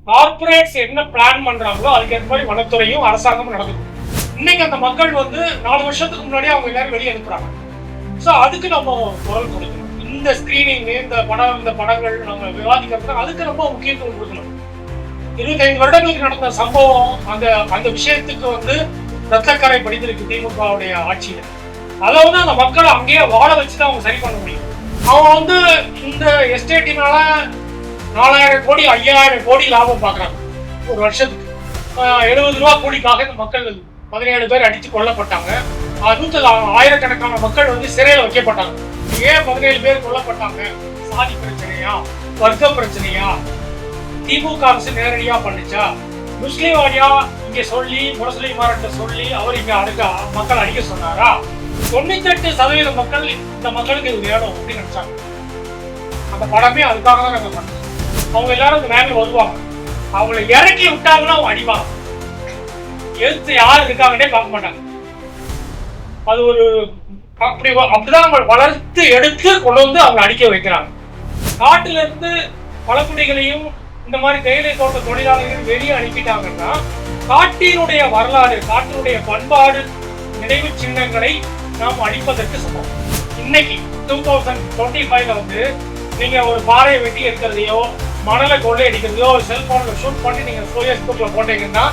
Corporates என்ன plan பண்றாங்களோ அதுக்கேற்ற மாதிரி வனத்துறையும் அரசாங்கமும் நடக்குது. இன்னைக்கு அந்த மக்கள் 4 வருஷத்துக்கு முன்னாடியே அவங்க எல்லாரும் வெளியே அனுப்புறாங்க. ஸோ அதுக்கு நம்ம குரல் கொடுக்கணும். இந்த ஸ்கிரீனிங், இந்த படங்கள் நம்ம விவாதிக்கிறது அதுக்கு ரொம்ப முக்கியத்துவம் கொடுக்கணும். 25 வருடங்களுக்கு நடந்த சம்பவம், அந்த விஷயத்துக்கு ரத்தக்கரை படிந்திருக்கு திமுகவுடைய ஆட்சியில. அதை அந்த மக்களை அங்கேயே வாழ வச்சுதான் அவங்க சரி பண்ண முடியும். அவன் இந்த எஸ்டேட்டினால 4000 கோடி 5000 கோடி லாபம் பார்க்கறாங்க ஒரு வருஷத்துக்கு. 70 ரூபா கோடிக்காக இந்த மக்கள் 17 பேர் அடித்து கொல்லப்பட்டாங்க. ஆயிரக்கணக்கான மக்கள் சிறையில் வைக்கப்பட்டாங்க. ஏன் 17 பேர் கொல்லப்பட்டாங்க? சாதி பிரச்சனையா, வர்க்க பிரச்சனையா, திமுக அரசு நேரடியா பண்ணுச்சா, முஸ்லீம் வாரியா இங்க சொல்லி முரசொலிமார்ட்ட சொல்லி அவர் இங்க மக்கள் அடிக்க சொன்னாரா? 98% மக்கள் இந்த மக்களுக்கு இது வேணும் அப்படின்னு நினைச்சாங்க. அந்த படமே அதுக்காக தான் நாங்கள் பண்ணோம். அவங்க எல்லாரும் இந்த வேலை வருவாங்க, அவங்களை இறக்கி விட்டாங்கன்னா அவங்க அடிப்பாங்க. எழுத்து யார் இருக்காங்கன்னே பார்க்க மாட்டாங்க. அது அப்படிதான் அவங்க வளர்த்து எடுத்து கொண்டு அவங்க அடிக்க வைக்கிறாங்க. காட்டுல இருந்து பழங்குடிகளையும் இந்த மாதிரி தேயிலை தோட்ட தொழிலாளர்கள் வெளியே அனுப்பிட்டாங்கன்னா காட்டினுடைய வரலாறு, காட்டினுடைய பண்பாடு, நினைவு சின்னங்களை நாம் அழிப்பதற்கு சமம். இன்னைக்கு 2025 நீங்க ஒரு பாறையை வெட்டி எடுக்கிறதையோ, மணலை கொள்ளை அடிக்கிறதையோ, செல்போன்ல ஷூட் பண்ணி நீங்க ஃபேஸ்புக்ல போட்டீங்கன்னா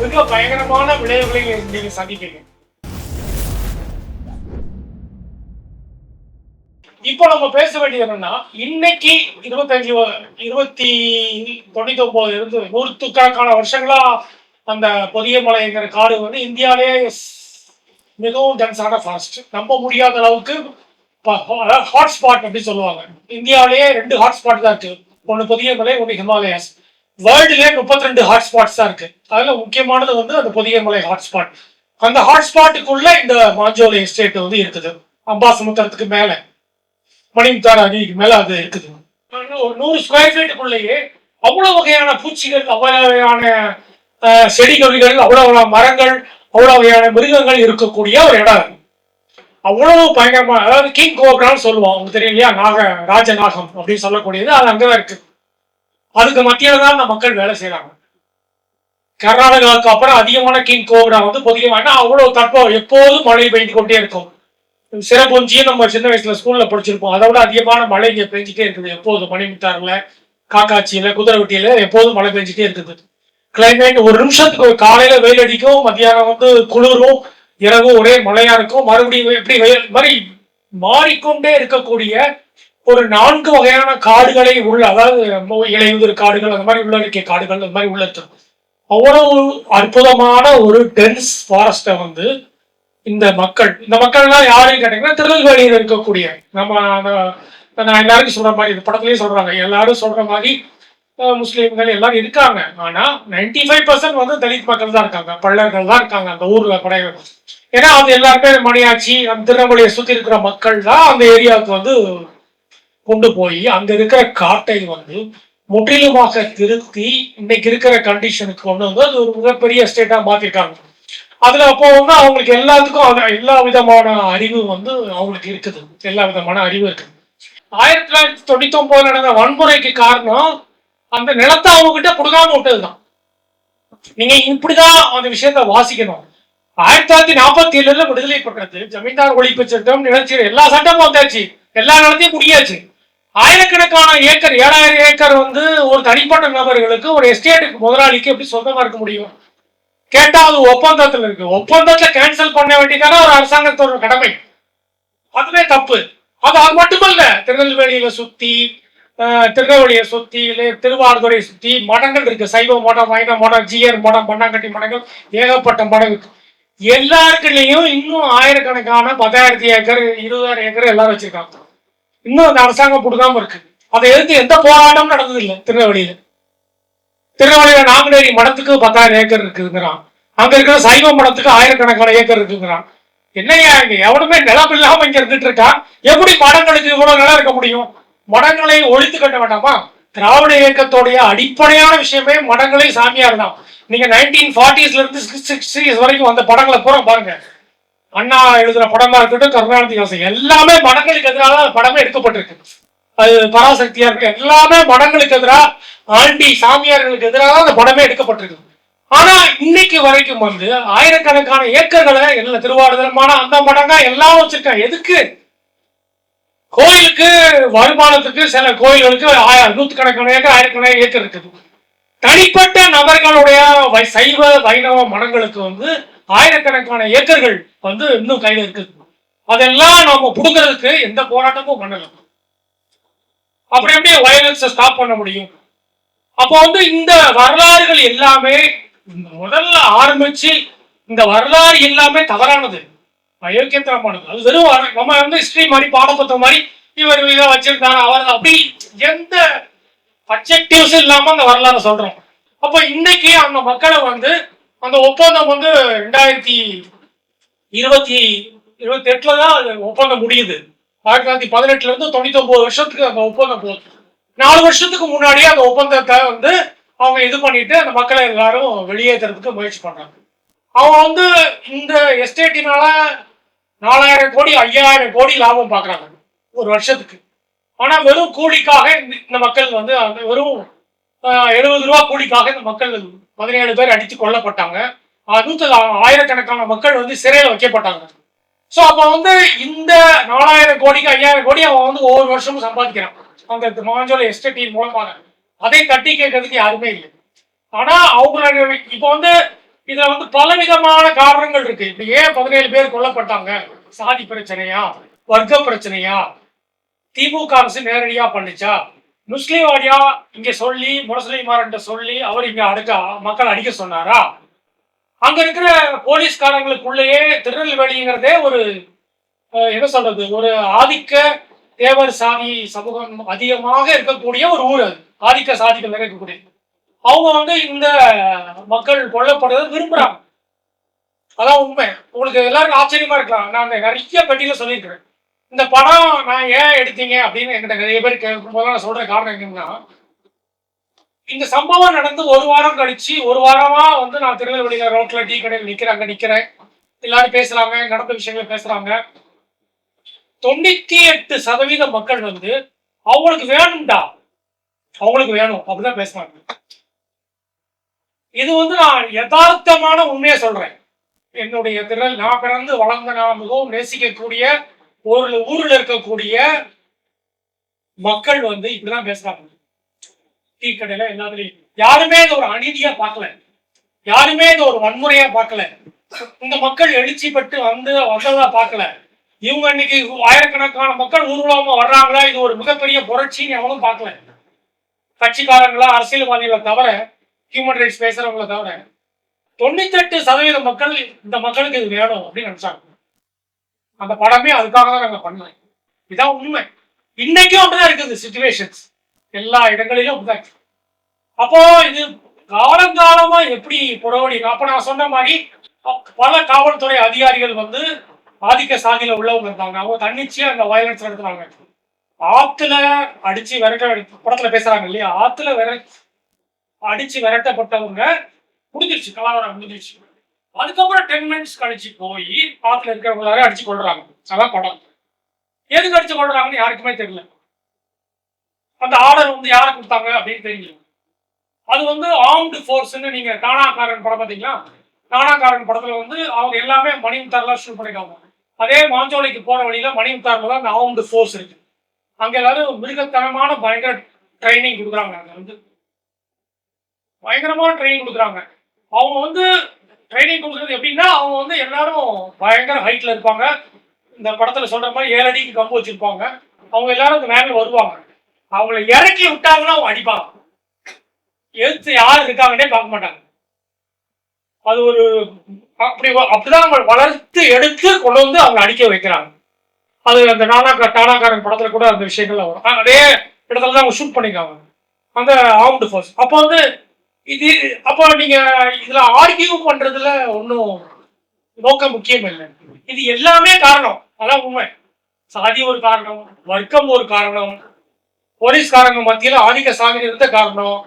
மிக பயங்கரமான விளைவுகளை நீங்க சந்திப்பீங்க. இப்போ நம்ம பேச வேண்டியது என்னன்னா, இன்னைக்கு 99 இருந்து நூற்றுக்கணக்கான வருஷங்களா அந்த பொதிய மலைங்கிற காடு இந்தியாவிலே மிகவும் டென்ஸான ஃபாரஸ்ட். நம்ப முடியாத அளவுக்கு ஹாட்ஸ்பாட் அப்படின்னு சொல்லுவாங்க. இந்தியாவிலேயே 2 ஹாட்ஸ்பாட் தான் இருக்கு. ஒன்று பொதிய மலை, ஒன்று ஹிமாலயாஸ். வேர்ல்டுலேயே 32 ஹாட்ஸ்பாட்ஸ் தான் இருக்கு. அதுல முக்கியமானது அந்த பொதிய மலை ஹாட்ஸ்பாட். அந்த ஹாட்ஸ்பாட்டுக்குள்ள இந்த மாஞ்சோலை எஸ்டேட் இருக்குது. அம்பாசமுத்திரத்துக்கு மேல, மணிமுத்தாறு அருவிக்கு மேல அது இருக்குது. ஒரு 100 ஸ்கொயர் ஃபீட்டுக்குள்ளேயே அவ்வளவு வகையான பூச்சிகள், அவ்வளவு வகையான செடி கொடிகள், அவ்வளவு மரங்கள், அவ்வளவு வகையான மிருகங்கள் இருக்கக்கூடிய ஒரு இடம். அவ்வளவு பயங்கரமா, அதாவது கிங் கோப்ரான்னு சொல்லுவோம், உங்களுக்கு தெரியும் இல்லையா? ராஜநாகம் அப்படின்னு சொல்லக்கூடியது அது அங்கதான் இருக்கு. அதுக்கு மத்தியில தான் அந்த மக்கள் வேலை செய்யறாங்க. கர்நாடகாவுக்கு அப்புறம் அதிகமான கிங் கோப்ரா பொதிகமான அவ்வளவு தட்பம், எப்போதும் மழை பெய்து கொண்டே இருக்கும். சிறப்புஞ்சியும் நம்ம சின்ன வயசுல ஸ்கூல்ல படிச்சிருப்போம். அதை விட அதிகமான மழை இங்க பெஞ்சிட்டே இருக்குது எப்போதும். மணிமுத்தாறுல, காக்காட்சியில, குதிரைவெட்டியில எப்போதும் மழை பெஞ்சிட்டே இருக்குது. கிளைமேட் ஒரு நிமிஷத்துக்கு காலையில வெயில் அடிக்கும், மத்தியானம் குளிரும், இரவு ஒரே மழையா இருக்கும், மறுபடியும் எப்படி வெயில் மாதிரி மாறிக்கொண்டே இருக்கக்கூடிய ஒரு 4 வகையான காடுகளை உள்ள, அதாவது இலையுதிர் காடுகள், அந்த மாதிரி உள்ளடக்கிய காடுகள், அந்த மாதிரி உள்ள இருக்கு. அவ்வளவு அற்புதமான ஒரு டென்ஸ் ஃபாரஸ்ட இந்த மக்கள்லாம் யாரையும் கேட்டீங்கன்னா திருநெல்வேலியில் இருக்கக்கூடிய நான் எல்லாருக்கும் சொல்ற மாதிரி, இந்த படத்துலயும் சொல்றாங்க, எல்லாரும் சொல்ற மாதிரி முஸ்லீம்கள் எல்லாரும் இருக்காங்க. ஆனா 95% தலித் மக்கள் தான் இருக்காங்க, பள்ளர்கள் தான் இருக்காங்க அந்த ஊர்ல படைகள். ஏன்னா எல்லாருமே மணியாச்சி, அந்த திருநெல்வேலியை சுத்தி இருக்கிற மக்கள் தான் அந்த ஏரியாவுக்கு கொண்டு போய் அங்க இருக்கிற காட்டை முற்றிலுமாக திருத்தி இன்னைக்கு இருக்கிற கண்டிஷனுக்கு அது ஒரு மிகப்பெரிய ஸ்டேட்டா மாத்திருக்காங்க. அதுல அப்போ அவங்களுக்கு எல்லாத்துக்கும் எல்லா விதமான அறிவு அவங்களுக்கு இருக்குது. எல்லா விதமான அறிவு இருக்குது. 1999 நடந்த வன்முறைக்கு காரணம் அந்த நிலத்தை அவங்க கிட்ட கொடுக்காம விட்டதுதான். நீங்க இப்படிதான் அந்த விஷயத்த வாசிக்கணும். 1947 விடுதலை பெற்றது, ஜமீன்தார் ஒழிப்பு சட்டம், நிலச்சீர் எல்லா சட்டமும் வந்தாச்சு, எல்லா நிலத்தையும் குடியாச்சு. ஆயிரக்கணக்கான ஏக்கர், 7000 ஏக்கர் ஒரு தனிப்பட்ட நபர்களுக்கு, ஒரு எஸ்டேட்டுக்கு முதலாளிக்கு எப்படி சொந்தமா இருக்க முடியும்? கேட்டா அது ஒப்பந்தத்துல இருக்கு. ஒப்பந்தத்தை கேன்சல் பண்ண வேண்டியதான ஒரு அரசாங்கத்தோட கடமை. அதுவே தப்பு. அது மட்டுமல்ல, திருநெல்வேலியை சுத்தி திருவாரூரை சுத்தி மடங்கள் இருக்கு. சைவ மடம், வைணவ மடம், ஜியர் மடம், மண்ணாங்கட்டி மடங்கள், ஏகப்பட்ட மடம். எல்லாருக்குள்ளயும் இன்னும் ஆயிரக்கணக்கான 10,000 ஏக்கர், 20,000 ஏக்கர் எல்லாரும் வச்சிருக்காங்க. இன்னும் அந்த அரசாங்கம் கொடுக்காம இருக்கு. அதை எதிர்த்து எந்த போராட்டமும் நடந்தது இல்லை. திருநெல்வேலியில நாங்குநேரி மடத்துக்கு 10,000 ஏக்கர் இருக்குங்கிறான். அங்க இருக்கிற சைவ மடத்துக்கு ஆயிரக்கணக்கான ஏக்கர் இருக்குங்கிறான். என்னையா இங்க எவனுமே நிலம் இல்லாம இங்க இருந்துட்டு இருக்கா? எப்படி மடங்களுக்கு இவ்வளவு நிலம் இருக்க முடியும்? மடங்களை ஒழித்து கட்ட வேண்டாமா? திராவிட இயக்கத்தோடைய அடிப்படையான விஷயமே மடங்களை சாமியார் தான். நீங்க 1940s இருந்து 60s வரைக்கும் வந்த படங்களை பூரா பாருங்க. அண்ணா எழுதுற படமா இருக்கட்டும், கருணாநிதி யோசனை, எல்லாமே மடங்களுக்கு எதிராக படமே எடுக்கப்பட்டிருக்கு. அது பராசக்தியா இருக்கு, எல்லாமே மடங்களுக்கு எதிராக, ஆண்டி சாமியார்களுக்கு எதிராக அந்த படமே எடுக்கப்பட்டிருக்கு. ஆனா இன்னைக்கு வரைக்கும் வந்து ஆயிரக்கணக்கான ஏக்கர்களை எல்லா திருவாரூரமான அந்த மடங்கா எல்லாம் வச்சிருக்காங்க. எதுக்கு? கோயிலுக்கு வருமானத்துக்கு. சில கோயில்களுக்கு நூற்றுக்கணக்கான ஏக்கர், ஆயிரக்கணக்கான ஏக்கர் இருக்குது. தனிப்பட்ட நபர்களுடைய சைவ வைணவ மடங்களுக்கு வந்து ஆயிரக்கணக்கான ஏக்கர்கள் வந்து இன்னும் கையில் இருக்குது. அதெல்லாம் நாம புடுங்கிறதுக்கு எந்த போராட்டமும் பண்ணலாம். அப்படி எப்படி வயலன்ஸை ஸ்டாப் பண்ண முடியும்? அப்போ வந்து இந்த வரலாறுகள் எல்லாமே முதல்ல ஆரம்பிச்சு இந்த வரலாறு எல்லாமே தவறானது, அயோக்கியத்தனமானது. அது வெறும் நம்ம வந்து ஹிஸ்டரி மாதிரி பாடப்புத்தகம் மாதிரி இவர் இதை வச்சிருந்தாங்க அவர் அப்படி எந்த அப்ஜெக்டிவ்ஸ் இல்லாம அந்த வரலாறு சொல்றோம். அப்ப இன்னைக்கு அந்த மக்களை வந்து அந்த ஒப்பந்தம் வந்து 2028 தான் ஒப்பந்தம் முடியுது. 1918 இருந்து 99 வருஷத்துக்கு அந்த ஒப்பந்தம் போகுது. 4 வருஷத்துக்கு முன்னாடியே அந்த ஒப்பந்தத்தை வந்து அவங்க இது பண்ணிட்டு அந்த மக்களை எல்லாரும் வெளியேற்றுறதுக்கு முயற்சி பண்றாங்க. அவங்க வந்து இந்த எஸ்டேட்டினால 4000 கோடி 5000 கோடி லாபம் பாக்குறாங்க ஒரு வருஷத்துக்கு. ஆனா வெறும் கூலிக்காக இந்த மக்கள் வந்து வெறும் 70 ரூபா கூலிக்காக இந்த மக்கள் 17 பேர் அடித்து கொல்லப்பட்டாங்க. ஆயிரக்கணக்கான மக்கள் வந்து சிறையில் வைக்கப்பட்டாங்க. ஸோ அப்போ வந்து இந்த 4000 கோடிக்கு 5000 கோடி அவன் வந்து ஒவ்வொரு வருஷமும் சம்பாதிக்கிறான் அந்த மாஞ்சோலை எஸ்டேட்டின் மூலமாக. அதை தட்டி கேட்கறதுக்கு யாருமே இல்லை. ஆனா அவங்க இப்போ வந்து இதுல வந்து பலவிதமான காரணங்கள் இருக்கு. இப்ப ஏன் 17 பேர் கொல்லப்பட்டாங்க? சாதி பிரச்சனையா, வர்க்க பிரச்சனையா, திமுக அரசு நேரடியா பண்ணுச்சா, முஸ்லீம் வாடியா இங்க சொல்லி முரசலிமார்கிட்ட சொல்லி அவர் இங்க மக்கள் அடிக்க சொன்னாரா? அங்க இருக்கிற போலீஸ்காரங்களுக்குள்ளேயே திருநெல்வேலிங்கிறதே ஒரு என்ன சொல்றது, ஒரு ஆதிக்க தேவர் சாதி சமூகம் அதிகமாக இருக்கக்கூடிய ஒரு ஊர். அது ஆதிக்க சாதிகள் இருக்கக்கூடிய அவங்க வந்து இந்த மக்கள் கொல்லப்படுறதை விரும்புறாங்க. அதான் உண்மை. உங்களுக்கு எல்லாருக்கும் ஆச்சரியமா இருக்கலாம். நான் நிறைய பெட்டியில சொல்லியிருக்கிறேன். இந்த படம் நான் ஏன் எடுத்தீங்க அப்படின்னு என்கிட்ட நிறைய பேர் கேட்கும்போது நான் சொல்ற காரணம் என்னன்னா, இந்த சம்பவம் நடந்து ஒரு வாரம் கழிச்சு, ஒரு வாரமா வந்து நான் திருநெல்வேலியில ரோட்ல டீ கடையில் நிக்கிறேன். எல்லாரும் பேசுறாங்க, நடந்த விஷயங்களை பேசுறாங்க. 98% மக்கள் வந்து அவங்களுக்கு வேணும்டா, அவங்களுக்கு வேணும் அப்படிதான் பேசுறாங்க. இது வந்து நான் யதார்த்தமான உண்மையை சொல்றேன். என்னுடைய நான் பிறந்து வளர்ந்த நான் மிகவும் நேசிக்கக்கூடிய ஒரு ஊரில் இருக்கக்கூடிய மக்கள் வந்து இப்படிதான் பேசுறாங்க. டீ கடையில எல்லாத்துலயும் யாருமே இது ஒரு அநீதியா பார்க்கல, யாருமே இது ஒரு வன்முறையா பார்க்கல. இந்த மக்கள் எழுச்சி பெற்று வந்ததா பார்க்கல. இவங்க இன்னைக்கு ஆயிரக்கணக்கான மக்கள் ஊர்வலமா வர்றாங்களா, இது ஒரு மிகப்பெரிய புரட்சின்னு எவனும் பார்க்கல. கட்சிக்காரங்களா அரசியல்வாதிகளை தவிர, ஹியூமன் ரைட்ஸ் பேசுறவங்களை தவிர 98% மக்கள் இந்த மக்களுக்கு இது வேணும் அப்படின்னு நினைச்சாங்க. அந்த படமே அதுக்காக தான் நாங்க பண்ணேன். இதான் உண்மை. இன்னைக்கும் அப்படிதான் இருக்குது சிச்சுவேஷன்ஸ், எல்லா இடங்களிலும் அப்படிதான். அப்போ இது காலங்காலமா எப்படி புறவடி. அப்ப நான் சொன்ன மாதிரி பல காவல்துறை அதிகாரிகள் வந்து ஆதிக்க சாதியில உள்ளவங்க இருந்தாங்க. அவங்க தன்னிச்சையா அந்த வயலன்ஸ் நடத்துறாங்க. ஆத்துல அடிச்சு படத்துல பேசுறாங்க இல்லையா, ஆத்துல அடிச்சு விரட்டப்பட்டவங்க முடிஞ்சிருச்சு, கலவரம் முடிஞ்சிருச்சு. அதுக்கப்புறம் 10 மினிட்ஸ் கழிச்சு போய் ஆத்துல இருக்கிறவங்களாவே அடிச்சு கொள்றாங்க. அதான் படம். எதுக்கு அடிச்சு கொள்றாங்கன்னு யாருக்குமே தெரியல. அந்த ஆர்டர் வந்து யாரை கொடுத்தாங்க அப்படின்னு தெரியல. அது வந்து ஆர்ம்டு ஃபோர்ஸ்ன்னு, நீங்க காணாக்காரன் படம் பார்த்தீங்களா? காணாக்காரன் படத்துல வந்து அவங்க எல்லாமே மணிமுத்தார்ல ஷூட் பண்ணிருக்காங்க. அதே மாஞ்சோலைக்கு போற வழியில மணிமுத்தார்ல தான் அந்த ஆர்ம்டு ஃபோர்ஸ் இருக்கு. அங்க எல்லாரும் மிருகத்தனமான பயங்கர ட்ரைனிங் கொடுக்குறாங்க. அங்க வந்து பயங்கரமான ட்ரைனிங் கொடுக்குறாங்க. அவங்க வந்து ட்ரைனிங் கொடுக்குறது எப்படின்னா, அவங்க வந்து எல்லாரும் பயங்கர ஹைட்ல இருப்பாங்க. இந்த படத்துல சொல்ற மாதிரி 7 அடிக்கு கம்பு வச்சிருப்பாங்க. அவங்க எல்லாரும் இந்த வேன்ல வருவாங்க. அவங்கள இறக்கி விட்டாங்கன்னா அவங்க அடிப்பாங்க. எடுத்து யார் இருக்காங்கன்னே பார்க்க மாட்டாங்க. அது ஒரு அப்படிதான் அவங்க வளர்த்து எடுத்து கொண்டு வந்து அவங்க அடிக்க வைக்கிறாங்க. அது அந்த டானாக்காரன் படத்துல கூட அந்த விஷயங்கள்ல வரும். அதே இடத்துல தான் அவங்க ஷூட் பண்ணிருக்காங்க அந்த ஆர்ம்டு ஃபோர்ஸ். அப்போ வந்து அப்போ நீங்க இதுல ஆர்கியூ பண்றதுல ஒன்றும் நோக்கம் முக்கியம் இல்லை. இது எல்லாமே காரணம். அதான் உண்மை. சாதி ஒரு காரணம், வர்க்கம் ஒரு காரணம், போலீஸ்காரங்க மத்தியில ஆதிக்க சாதி இருந்த காரணம்,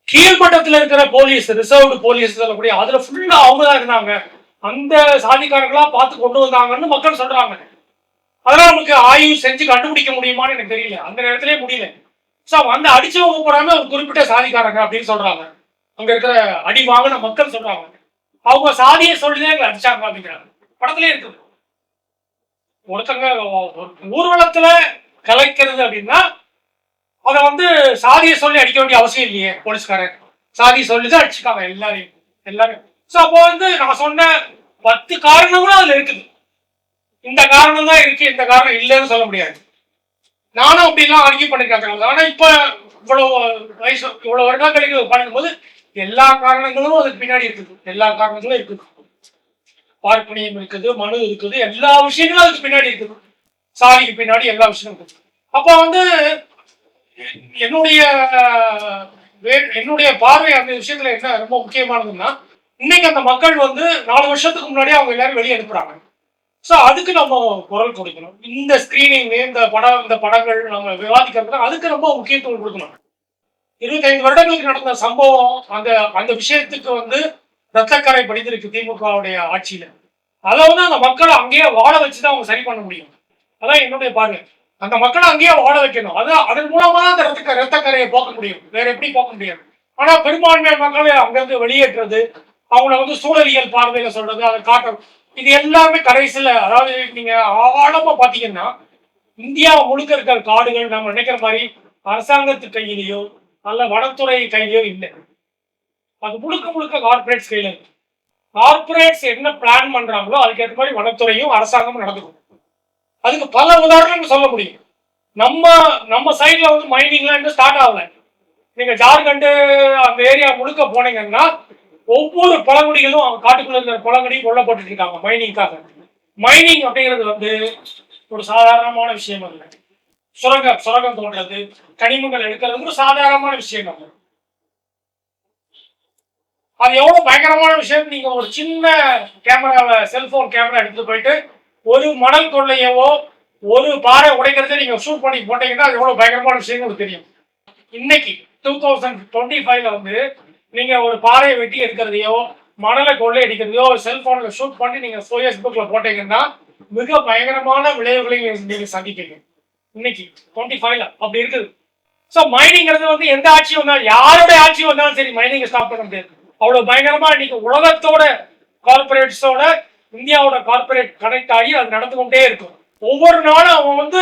கீழ்மட்டத்தில் இருக்கிற போலீஸ், ரிசர்வ்டு போலீஸ் சொல்லக்கூடிய அதுல ஃபுல்லா அவங்க தான் இருந்தாங்க. அந்த சாதிக்காரங்களா பார்த்து கொண்டு வந்தாங்கன்னு மக்கள் சொல்றாங்க. அதெல்லாம் நமக்கு ஆய்வு செஞ்சு கண்டுபிடிக்க முடியுமான்னு எனக்கு தெரியல, அந்த நேரத்திலே முடியல. ஸோ வந்து அடிச்சவங்க போறாம ஒரு குறிப்பிட்ட சாதிக்காரங்க அப்படின்னு சொல்றாங்க. அங்க இருக்கிற அடி வாங்கின மக்கள் சொல்றாங்க, அவங்க சாதியை சொல்லிதான் எங்களை அடிச்சாங்க அப்படிங்கிறாங்க. படத்திலே இருக்குது. ஒருத்தங்க ஊர்வலத்துல கலைக்கிறது அப்படின்னா அதை வந்து சாதியை சொல்லி அடிக்க வேண்டிய அவசியம் இல்லையே. போலீஸ்காரன் சாதியை சொல்லிதான் அடிச்சுக்காங்க எல்லாரையும் எல்லாரும். ஸோ அப்போ வந்து நான் சொன்ன 10 காரணங்களும் அதுல இருக்குது. இந்த காரணம் தான் இருக்கு, இந்த காரணம் இல்லைன்னு சொல்ல முடியாது. நானும் அப்படிலாம் ஆர்கியூ பண்ணிருக்காங்க. ஆனா இப்ப இவ்வளவு வயசு இவ்வளவு வருடங்களுக்கு பண்ணும்போது எல்லா காரணங்களும் அதுக்கு பின்னாடி இருக்குது. எல்லா காரணங்களும் இருக்குது. பார்ப்பனியம் இருக்குது, மனு இருக்குது, எல்லா விஷயங்களும் அதுக்கு பின்னாடி இருக்குது. சாதிக்கு பின்னாடி எல்லா விஷயமும் இருக்குது. அப்ப வந்து என்னுடைய பார்வை அந்த விஷயத்துல என்ன ரொம்ப முக்கியமானதுன்னா, இன்னைக்கு அந்த மக்கள் வந்து 4 வருஷத்துக்கு முன்னாடியே அவங்க எல்லாரும் வெளியே அனுப்புறாங்க. ஸோ அதுக்கு நம்ம குரல் கொடுக்கணும். இந்த ஸ்கிரீனிங், இந்த படங்கள் நம்ம விவாதிக்கிறது அதுக்கு ரொம்ப முக்கியத்துவம் கொடுக்கணும். 25 வருடங்களுக்கு நடந்த சம்பவம், அந்த அந்த விஷயத்துக்கு வந்து ரத்தக்கரை படிந்திருக்கு திமுகவுடைய ஆட்சியில. அதை வந்து அந்த மக்களை அங்கேயே வாழ வச்சுதான் அவங்க சரி பண்ண முடியும். அதான் என்னுடைய பார்வை. அந்த மக்களை அங்கேயே வாழ வைக்கணும். அதன் மூலமா தான் அந்த ரத்தக்கரையை போக்க முடியும், வேற எப்படி போக்க முடியாது. ஆனா பெரும்பான்மை மக்களை அங்கிருந்து வெளியேற்றுறது, அவங்கள வந்து சூழலியல் பார்வையில சொல்றது, அதை காட்டுறது, இது எல்லாமே கடைசியில, அதாவது நீங்க ஆழமா பாத்தீங்கன்னா இந்தியா முழுக்க இருக்கிற காடுகள் நம்ம நினைக்கிற மாதிரி அரசாங்கத்து கையிலேயோ அல்ல வனத்துறை கையிலேயோ இல்லை. அது முழுக்க முழுக்க கார்பரேட்ஸ் கையில இருக்கு. கார்பரேட்ஸ் என்ன பிளான் பண்றாங்களோ அதுக்கேற்ற மாதிரி வனத்துறையும் அரசாங்கமும் நடந்துக்கும். அதுக்கு பல உதாரணங்கள் சொல்ல முடியும். நம்ம நம்ம சைட்ல வந்து மைனிங்லாம் இன்னும் ஸ்டார்ட் ஆகல. நீங்க ஜார்க்கண்ட் அந்த ஏரியா முழுக்க போனீங்கன்னா ஒவ்வொரு பழங்குடிகளும் அவங்க காட்டுக்குள்ள இருக்கிற பழங்குடி கொல்லப்பட்டு இருக்காங்க மைனிங்காக. மைனிங் அப்படிங்கிறது வந்து ஒரு சாதாரணமான விஷயம் அல்ல. சுரங்கம் தோன்றது, கனிமங்கள் எடுக்கிறது ஒரு சாதாரணமான விஷயம் அல்ல. அது எவ்வளவு பயங்கரமான விஷயம். நீங்க ஒரு சின்ன கேமராவை, செல்போன் கேமரா எடுத்துட்டு போயிட்டு ஒரு மணல் கொள்ளையவோ ஒரு பாறை உடைக்கிறத நீங்க ஷூட் பண்ணி போட்டீங்கன்னா அது எவ்வளவு பயங்கரமான விஷயம் உங்களுக்கு தெரியும். இன்னைக்கு 2025 வந்து நீங்க ஒரு பாறையை வெட்டி எடுக்கிறதையோ மணலை கொள்ளை அடிக்கிறதையோ ஒரு செல்போன்ல ஷூட் பண்ணி நீங்க ஃபேஸ்புக்ல போட்டீங்கன்னா மிக பயங்கரமான விளைவுகளை நீங்க சந்திப்பீங்க. இன்னைக்கு 25ல அப்படி இருக்குது. ஸோ மைனிங்கிறது வந்து எந்த ஆட்சி வந்தாலும், யாருடைய ஆட்சி வந்தாலும் சரி, மைனிங் ஸ்டாப் பண்ண முடியாது. அவ்வளவு பயங்கரமா இன்னைக்கு உலகத்தோட கார்பரேட்ஸோட இந்தியாவோட கார்பரேட் கனெக்ட் ஆகி அது நடந்து கொண்டே இருக்கும். ஒவ்வொரு நாளும் அவன் வந்து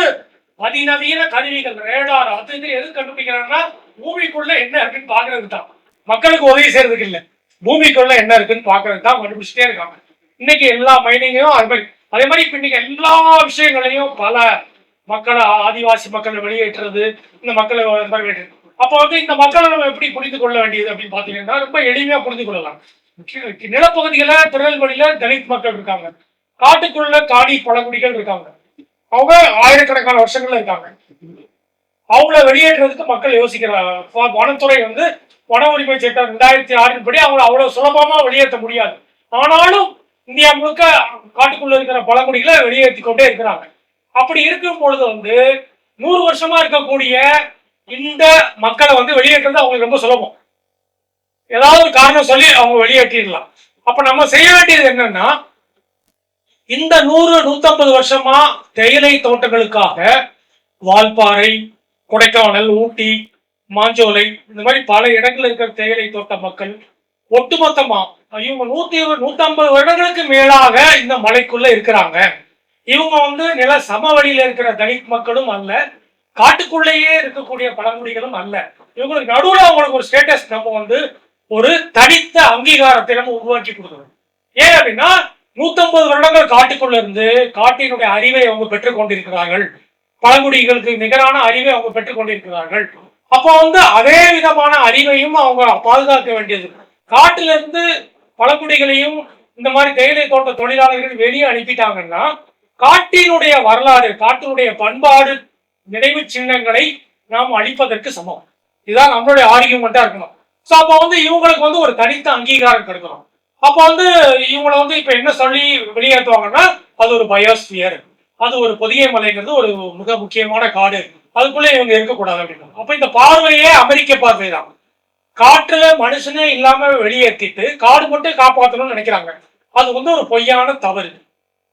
அதிநவீன கருவிகள், ரேடார், அது இது எது கண்டுபிடிக்கிறாங்கன்னா பூமிக்குள்ள என்ன இருக்குன்னு பாக்குறது தான். மக்களுக்கு உதவி செய்யறதுக்கு இல்லை, பூமிக்குள்ள என்ன இருக்குன்னு பாக்குறது தான் கண்டுபிடிச்சிட்டே இருக்காங்க. இன்னைக்கு எல்லா மைனிங்கையும் அதே மாதிரி இப்ப இன்னைக்கு எல்லா விஷயங்களையும் பல மக்களை, ஆதிவாசி மக்களை வெளியேற்றுறது, இந்த மக்களை வெளியேற்று. அப்ப வந்து இந்த மக்களை நம்ம எப்படி புரிந்து கொள்ள வேண்டியது அப்படின்னு பாத்தீங்கன்னா ரொம்ப எளிமையா புரிந்து கொள்ளலாம். நிலப்பகுதியில திருநெல்வேலியில தலித் மக்கள் இருக்காங்க, காட்டுக்குள்ள காடி பழங்குடிகள் இருக்காங்க, அவங்க ஆயிரக்கணக்கான வருஷங்கள்ல இருக்காங்க. அவங்கள வெளியேற்றுறதுக்கு மக்கள் யோசிக்கிறாங்க. வனத்துறை வந்து வன உரிமை சட்டம் 2006 படி அவங்க அவ்வளவு சுலபமா வெளியேற்ற முடியாது. ஆனாலும் இந்தியா முழுக்க காட்டுக்குள்ள இருக்கிற பழங்குடிகளை வெளியேற்றி கொண்டே இருக்கிறாங்க. அப்படி இருக்கும் பொழுது வந்து 100 வருஷமா இருக்கக்கூடிய இந்த மக்களை வந்து வெளியேற்றது அவங்களுக்கு ரொம்ப சுலபம். ஏதாவது ஒரு காரணம் சொல்லி அவங்க வெளியேற்றிடலாம். அப்ப நம்ம செய்ய வேண்டியது என்னன்னா, இந்த 100-150 வருஷமா தேயிலை தோட்டங்களுக்காக வால்பாறை, கொடைக்கானல், ஊட்டி, மாஞ்சோலை, இந்த மாதிரி பல இடங்கள் இருக்கிற தேயிலை தோட்ட மக்கள் ஒட்டுமொத்தமா இவங்க 150 வருடங்களுக்கு மேலாக இந்த மலைக்குள்ள இருக்கிறாங்க. இவங்க வந்து நில சமவெளியில இருக்கிற தலித் மக்களும் அல்ல, காட்டுக்குள்ளேயே இருக்கக்கூடிய பழங்குடிகளும் அல்ல. இவங்களுக்கு நடுவுல அவங்களுக்கு ஒரு ஸ்டேட்டஸ் நம்ம வந்து ஒரு தனித்த அங்கீகாரத்தை நம்ம உருவாக்கி கொடுக்கணும். ஏன் அப்படின்னா 150 வருடங்கள் காட்டுக்குள்ள இருந்து காட்டினுடைய அறிவை அவங்க பெற்றுக் கொண்டிருக்கிறார்கள், பழங்குடிகளுக்கு நிகரான அறிவை அவங்க பெற்றுக் கொண்டிருக்கிறார்கள். அப்போ வந்து அதே விதமான அறிவையும் அவங்க பாதுகாக்க வேண்டியது. காட்டுல இருந்து பழங்குடிகளையும் இந்த மாதிரி தேயிலை தோட்ட தொழிலாளர்கள் வெளியே அனுப்பிட்டாங்கன்னா காட்டினுடைய வரலாறு, காட்டினுடைய பண்பாடு, நினைவு சின்னங்களை நாம் அழிப்பதற்கு சமம். இதுதான் நம்மளுடைய ஆர்கியூமெண்டா இருக்கணும். ஸோ அப்போ வந்து இவங்களுக்கு வந்து ஒரு தனித்த அங்கீகாரம் கிடைக்கணும். அப்போ வந்து இவங்களை வந்து இப்ப என்ன சொல்லி வெளியேற்றுவாங்கன்னா, அது ஒரு பயோஸ்பியர், அது ஒரு பொதிகை மலைங்கிறது ஒரு மிக முக்கியமான காடு, அதுக்குள்ள இவங்க இருக்கக்கூடாது அப்படின்னு. அப்ப இந்த பார்வையே அமெரிக்க பார்வை தான். காட்டுல மனுஷனே இல்லாம வெளியேற்றிட்டு காடு மட்டும் காப்பாற்றணும்னு நினைக்கிறாங்க. அது வந்து ஒரு பொய்யான தவறு.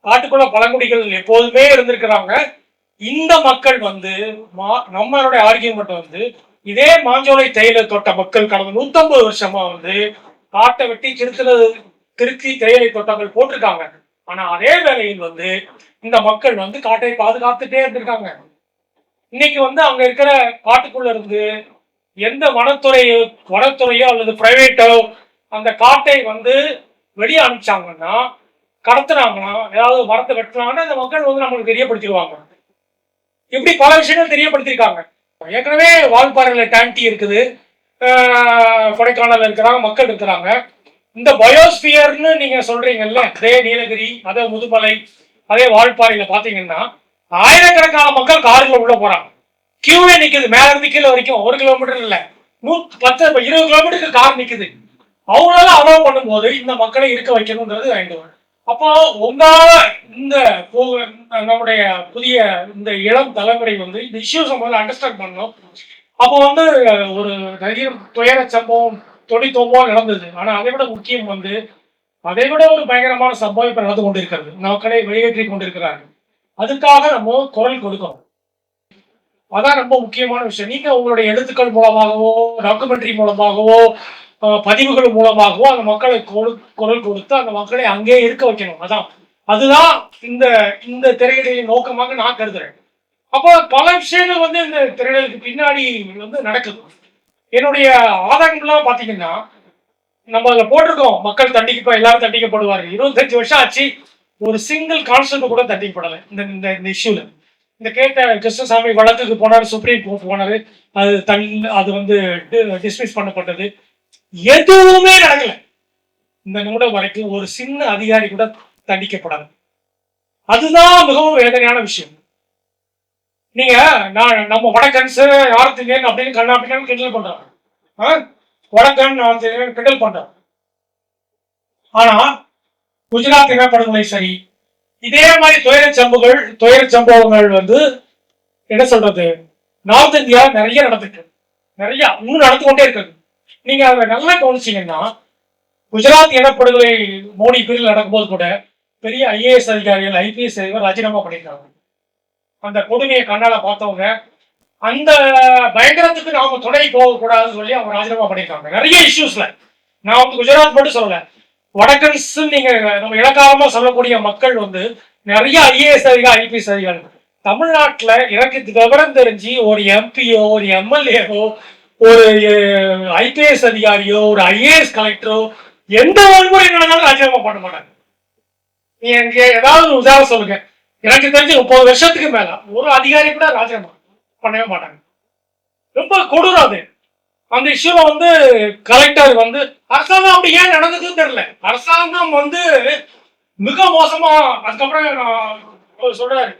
காட்டுக்குள்ள பழங்குடிகள் எப்போதுமே இருந்திருக்கிறாங்க. இந்த மக்கள் வந்து நம்மளுடைய ஆர்கியூமெண்ட் வந்து இதே மாஞ்சோலை தேயிலை தோட்ட மக்கள் கடந்த 150 வருஷமா வந்து காட்டை வெட்டி திருத்தி தேயிலை தோட்டங்கள் போட்டிருக்காங்க. ஆனா அதே வேளையில் வந்து இந்த மக்கள் வந்து காட்டை பாதுகாத்துட்டே இருந்திருக்காங்க. இன்னைக்கு வந்து அங்க இருக்கிற காட்டுக்குள்ள இருந்து எந்த வனத்துறையோ அல்லது பிரைவேட்டோ அந்த காட்டை வந்து வெளியே அனுப்பிச்சாங்கன்னா, கடத்துனாங்கன்னா, ஏதாவது மரத்தை வெட்டினாங்கன்னா அந்த மக்கள் வந்து நம்மளுக்கு தெரியப்படுத்திடுவாங்க. இப்படி பல விஷயங்கள் தெரியப்படுத்திருக்காங்க. ஏற்கனவே வால்பாறையில டேண்டி இருக்குது, கொடைக்கானல் இருக்கிறாங்க, மக்கள் இருக்கிறாங்க. இந்த பயோஸ்பியர்னு நீங்க சொல்றீங்கல்ல, அதே நீலகிரி, அதே முதுமலை, அதே வால்பாறையில பாத்தீங்கன்னா ஆயிரக்கணக்கான மக்கள் காருல உள்ள போறாங்க. கியூவே நிக்குது, மேல இருந்து கீழே வரைக்கும் 1 கிலோமீட்டர் இல்ல, 10 20 கிலோமீட்டருக்கு கார் நிக்குது. அவங்களால அலோவ் பண்ணும்போது இந்த மக்களை இருக்க வைக்கணும்ன்றது வேண்டும். அப்போ உங்களால இந்த நம்முடைய புதிய இந்த இளம் தலைமுறை வந்து இந்த இஷ்யூஸ் முதல்ல அண்டர்ஸ்டாண்ட் பண்ணணும். அப்போ வந்து ஒரு நிறைய துயர சம்பவம் தொழில்நுட்பம் நடந்தது. ஆனா அதை விட முக்கியம் வந்து அதை விட ஒரு பயங்கரமான சம்பவம் இப்ப நடந்து கொண்டிருக்கிறது. மக்களை வெளியேற்றி கொண்டிருக்கிறார்கள். அதுக்காக நம்ம குரல் கொடுக்கணும். அதான் ரொம்ப முக்கியமான விஷயம். நீங்க உங்களுடைய எழுத்துக்கள் மூலமாகவோ, டாக்குமெண்ட்ரி மூலமாகவோ, பதிவுகள் மூலமாகவோ அந்த மக்களை குரல் கொடுத்து அந்த மக்களை அங்கே இருக்க வைக்கணும். அதுதான் இந்த இந்த திரையிடலின் நோக்கமாக நான் கருதுறேன். அப்போ பல விஷயங்கள் வந்து இந்த திரையிடலுக்கு பின்னாடி வந்து நடக்குது. என்னுடைய ஆதாரங்கள்லாம் பாத்தீங்கன்னா, நம்ம அதில் போட்டிருக்கோம், மக்கள் எல்லாரும் தண்டிக்கப்படுவார்கள். 25 வருஷம் ஆச்சு, ஒரு சிங்கிள் கான்ஸ்டன்ட் கூட தண்டிக்கப்படலை இந்த இஷ்யூல. இந்த கேட்ட கிருஷ்ணசாமி வழக்குக்கு போனாரு, சுப்ரீம் கோர்ட் போனாரு, அது வந்து டிஸ்மிஸ் பண்ணப்பட்டது. எதுவுமே நடக்கல. இந்த நிமிடம் வரைக்கும் ஒரு சின்ன அதிகாரி கூட தண்டிக்கப்படாது. அதுதான் மிகவும் வேதனையான விஷயம். நீங்க நம்ம வடக்கன்ஸ் யாரத்தின் அப்படின்னு கண்ணாப்பின்னு கிண்டல் பண்றாங்க. வடக்கன் கிண்டல் பண்றாங்க. ஆனா குஜராத் இனப்படுகொலை சரி, இதே மாதிரி துயர சம்பவங்கள் வந்து என்ன சொல்றது, நார்த் இந்தியா நிறைய நடந்துட்டு, நிறைய இன்னும் நடந்து கொண்டே இருக்கு. நீங்க அதை நல்லா கவனிச்சீங்கன்னா, குஜராத் இனப்படுகொலை மோடி பீரியட் நடக்கும்போது கூட பெரிய ஐஏஎஸ் அதிகாரிகள், ஐபிஎஸ் அதிகாரிகள் ராஜினாமா பண்ணியிருக்காங்க. அந்த கொடுமையை கண்ணால பார்த்தவங்க, அந்த பயங்கரத்துக்கு நாம துணை போகக்கூடாதுன்னு சொல்லி அவங்க ராஜினாமா பண்ணியிருக்காங்க. நிறைய இஷ்யூஸ்ல நான் வந்து குஜராத் மட்டும் சொல்லல, வடக்கன்ஸ் நீங்க நம்ம இலக்காரமா சொல்லக்கூடிய மக்கள் வந்து நிறைய ஐஏஎஸ் அதிகாரி, ஐபிஎஸ் அதிகாரிகள் தமிழ்நாட்டுல எனக்கு விவரம் தெரிஞ்சு ஒரு எம்பியோ, ஒரு எம்எல்ஏவோ, ஒரு ஐபிஎஸ் அதிகாரியோ, ஒரு ஐஏஎஸ் கலெக்டரோ எந்த வன்முறை நடந்தாலும் ராஜினாமா பண்ண மாட்டாங்க. நீங்க ஏதாவது உதாரணம் சொல்லுங்க. எனக்கு தெரிஞ்சு 30 வருஷத்துக்கு மேல ஒரு அதிகாரி கூட ராஜினாமா பண்ணவே மாட்டாங்க. ரொம்ப கொடூரம் அது. அந்த இஷ்யூல வந்து கலெக்டர் வந்து அரசாங்கம் அப்படி ஏன் நடந்ததுன்னு தெரியல. அரசாங்கம் வந்து மிக மோசமா, அதுக்கப்புறம் சொல்றாரு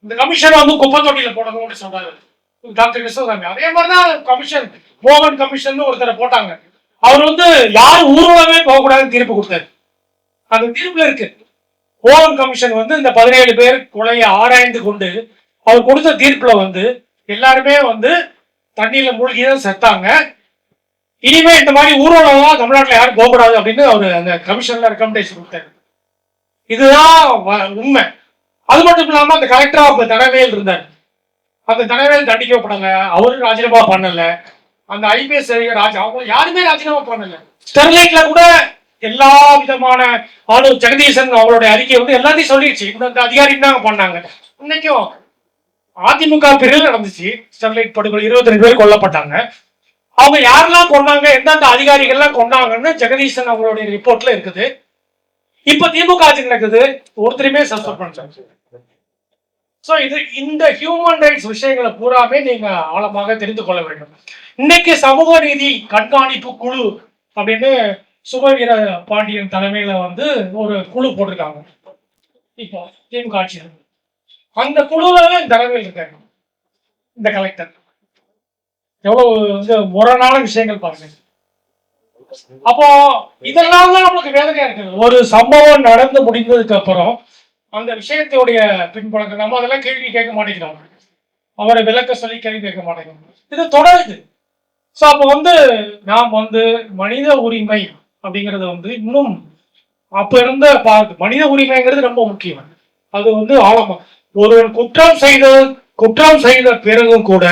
இந்த கமிஷன் வந்து குப்பை தொட்டியில போடணும்னு சொல்றாரு டாக்டர் கிருஷ்ணசாமி. அதே மாதிரிதான் கமிஷன், மோகன் கமிஷன் ஒருத்தரை போட்டாங்க. அவர் வந்து யாரும் ஊர்வலமே போகக்கூடாதுன்னு தீர்ப்பு கொடுத்தாரு. அந்த தீர்ப்புல இருக்கு. மோகன் கமிஷன் வந்து இந்த 17 பேர் கொலையை ஆராய்ந்து கொண்டு அவர் கொடுத்த தீர்ப்புல வந்து எல்லாருமே வந்து தண்ணியில மூழ்கிதான் செத்தாங்க. இனிமே இந்த மாதிரி ஊர்வலம் தமிழ்நாட்டில் யாரும் போகக்கூடாது அப்படின்னு அவரு அந்த கமிஷன்ல ரெக்கமெண்டேஷன் கொடுத்தாரு. இதுதான் உண்மை. அது மட்டும் இல்லாம அந்த கலெக்டரா அப்ப தனவேல் இருந்தார். அந்த தனவேல் தண்டிக்கப்படல, அவரும் ராஜினாமா பண்ணல. அந்த ஐபிஎஸ் அவங்க யாருமே ராஜினாமா பண்ணல. ஸ்டெர்லைட்ல கூட எல்லா விதமான ஜெகதீசன் அவங்களுடைய அறிக்கை வந்து எல்லாத்தையும் சொல்லிடுச்சு. இந்த அதிகாரி தான் பண்ணாங்க. இன்னைக்கும் அதிமுக பிரிவில் நடந்துச்சு ஸ்டெர்லைட் படுகொலை, 22 பேர் கொல்லப்பட்டாங்க. அவங்க யாரெல்லாம் கொண்டாங்க, எந்தெந்த அதிகாரிகள்லாம் கொண்டாங்கன்னு ஜெகதீசன் அவங்களுடைய ரிப்போர்ட்ல இருக்குது. இப்ப திமுக ஆட்சி நடக்குது, ஒருத்தருமே சஸ்பெண்ட் பண்ணாங்க. சோ இது இந்த ஹியூமன் ரைட்ஸ் விஷயங்களை பூராமே நீங்க ஆழமாக தெரிந்து கொள்ள வேண்டும். இன்னைக்கு சமூக நீதி கண்காணிப்பு குழு அப்படின்னு சுபவீர பாண்டியன் தலைமையில வந்து ஒரு குழு போட்டிருக்காங்க. இப்போ திமுக ஆட்சி அந்த குழுல தலைமையில் இருக்காங்க இந்த கலெக்டர். எவ்வளவு முரணான விஷயங்கள் பாருங்க. அப்போ இதெல்லாம் தான் நம்மளுக்கு வேதனையா இருக்கு. ஒரு சம்பவம் நடந்து முடிந்ததுக்கு அப்புறம் அந்த விஷயத்துடைய பின்புலங்கள் நம்ம அதெல்லாம் கேள்வி கேட்க மாட்டேங்கிறோம். அவரை விளக்க சொல்லி கேள்வி கேட்க மாட்டேங்கிறோம். இது தொடருது. ஸோ அப்போ வந்து நாம் வந்து மனித உரிமை அப்படிங்கிறது வந்து இன்னும் அப்ப இருந்த மனித உரிமைங்கிறது ரொம்ப முக்கியம். அது வந்து ஆழமா ஒருவன் குற்றம் செய்த பிறகும் கூட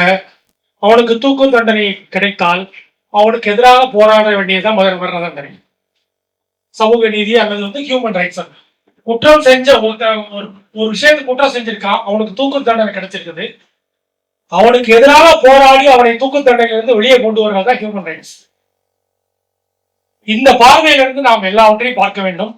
அவனுக்கு தூக்கு தண்டனை கிடைத்தால் அவனுக்கு எதிராக போராட வேண்டியதுதான் மரண தண்டனை. சமூக நீதி அல்லது வந்து ஹியூமன் ரைட்ஸ். குற்றம் செஞ்ச ஒரு விஷயத்துக்கு குற்றம் செஞ்சிருக்கான், அவனுக்கு தூக்கு தண்டனை கிடைச்சிருக்குது. அவனுக்கு எதிராக போராடி அவனை தூக்கு தண்டனையிலிருந்து வெளியே கொண்டு வருவதுதான் ஹியூமன் ரைட்ஸ். இந்த பார்வையிலிருந்து நாம் எல்லாவற்றையும் பார்க்க வேண்டும்.